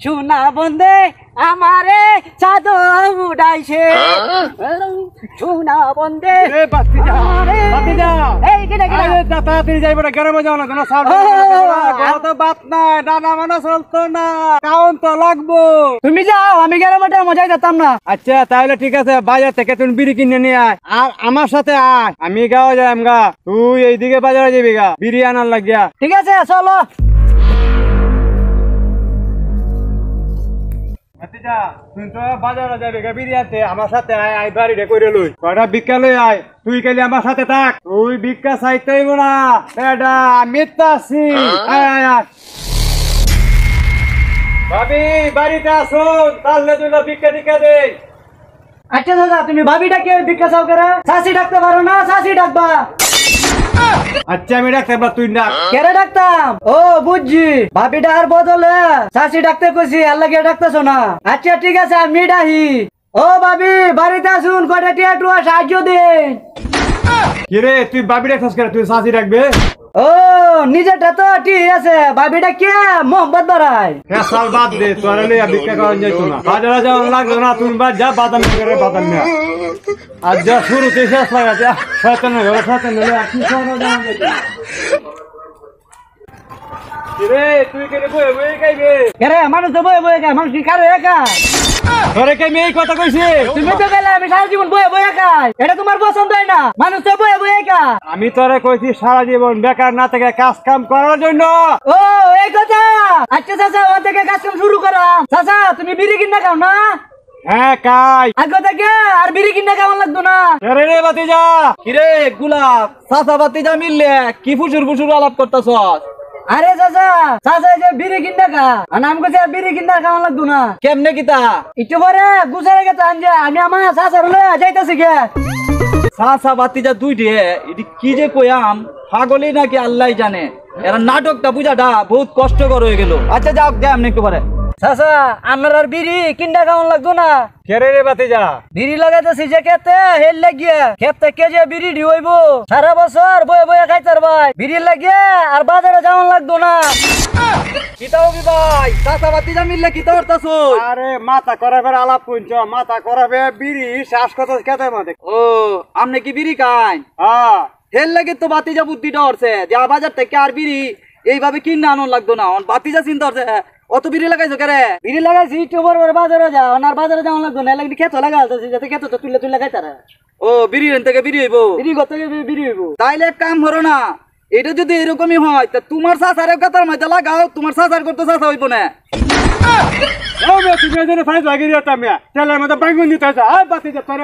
সোনা বন্দে আমারে চাদর উড়াইছে সোনা বন্দে এই তাড়াতাড়ি যাইব না গ্রামে যাও না কোনো তো বাত নাই ডানা মানা চলতো না কাউন তো লাগবো। তুমি যাও আমি গ্রামে মজাই যেতাম না। আচ্ছা তাহলে ঠিক আছে বাজার থেকে তুমি বিড়ি কিনে নিয়ে আয় আর আমার সাথে আয় আমি গাও যাই আমগা তুই এইদিকে বাজারে যাবি গা বিড়ি আনার লাগিয়া। ঠিক আছে চলো। তুই তো বাজারে যাবি গা বিড়ি আনতে আমার সাথে আয় আয় বাড়িটা করে লই কয়টা ভিক্ষা লই আয় তুই খালি আমার সাথে থাক তুই ভিক্ষা চাইতেইব না এটা আমি তো আছি। আয় আয় আয় ভাবি বাড়িতে আসুন তাহলে তুই ভিক্ষা টিকা দে। আচ্ছা দাদা তুমি ভাবি ডাকে ভিক্ষা চাও করে শাশি ডাকতে পারো না শাশি ডাকবা। আচ্ছা আমি ডাক্তার তুই না কেরে ডাকতাম ও বুঝছি ভাবি ডার বদলে শাশি ডাকতে কইছি আর লাগে ডাকতেছো না। আচ্ছা ঠিক আছে আমি ডাহি ও ভাবি বাড়িতে আসুন কয়টা টিয়া টুয়া সাহায্য দিন। কিরে তুই বাবি ডাকছিস কেন তুই শাশি ডাকবে ও নিজেরটা তো ঠিক আছে ভাবি ডাকে মোহাম্মদ বাড়াই সাল বাদ দে তোর ভিক্ষা করা যাইতো না বাজারে যাওয়া লাগতো না তুমি বাদ যা বাদাম করে বাদাম না আজ যা শুরুতে শেষ লাগাচ্ছে শয়তান হয়ে শয়তান হলে আর কি শোনা জানা যাইতো না। কিরে তুই কেনে বই বই খাইবে কেরে মানুষ তো বয়ে বয়ে খায় মানুষ কি কারে একা তোরে কে মেয়ে কথা কইছে তুমি তো গেলে আমি সারা জীবন বয়ে বয়ে খাই এটা তোমার পছন্দ হয় না মানুষ তো বয়ে বয়ে খায়। আমি তোরে কইছি সারা জীবন বেকার না থেকে কাজ কাম করার জন্য। ও এই কথা আচ্ছা চাচা ও থেকে কাজ কাম শুরু করা। চাচা তুমি বিড়ি কিনা খাও না? হ্যাঁ কাই আগে থেকে আর বিড়ি কিনা কেমন লাগতো না? আরে রে বাতিজা কিরে গোলাপ চাচা বাতিজা মিললে কি ফুসুর ফুসুর আলাপ করতেছস? আরে চাচা চাচা যে বিড়ি কিনা খা নাম কইছে বিড়ি কিনা কেমন লাগতো না কেমনে কিতা একটু পরে গুছারে গেছে আনজে আমি আমার চাচার লয়ে যাইতাছি গে। চাচা বাতিজা দুইটি এটি কি যে কইয়াম পাগলই নাকি আল্লাহ জানে এরা নাটকটা বুঝাটা বহুত কষ্টকর হয়ে গেল। আচ্ছা যাও দে আমি একটু পরে চাচা আমার আর বিড়ি কিনা কেমন লাগতো না? কেরে রে বাতিজা বিড়ি লাগাইতেছি যে খেতে হেল লাগিয়ে খেতে কে যে বিড়ি হইব সারা বছর বয়ে বয়ে খাইতার ভাই বিড়ি লাগিয়ে আর বাজারে যাওয়ান লাগতো না। কিতা হবি ভাই চাচা বাতিজা মিললে কিতা করতেছ? আরে মাথা করাবে আলাপ কইছ মাথা করাবে বিড়ি শ্বাস কত খেতে মাঝে। ও আপনি কি বিড়ি খান? হ্যাঁ হেল লাগে তো বাতিজা বুদ্ধিটা হচ্ছে যে বাজার থেকে আর বিড়ি এইভাবে কিনে আনন্দ লাগতো না বাতিজা চিন্তা হচ্ছে অত বিড়ি লাগাইছো কেরে? বিড়ি লাগাইছি একটু বড় বড় বাজারে যাও আর বাজারে যাওয়া লাগতো না লাগলে খেতো লাগা যাতে খেতো তো তুলে তুলে খাইতারা। ও বিড়ি থেকে বিড়ি হইব বিড়ি কত বিড়ি হইব তাইলে এক কাম করো না এটা যদি এরকমই হয় তা তোমার চাচার কাতার মধ্যে লাগাও তোমার চাচার করতে চাচা হইব না। তুমি এখানে ফাইজ লাগিয়ে দিতাম তেলের মধ্যে বাইগুন দিতে বাতিজা তোর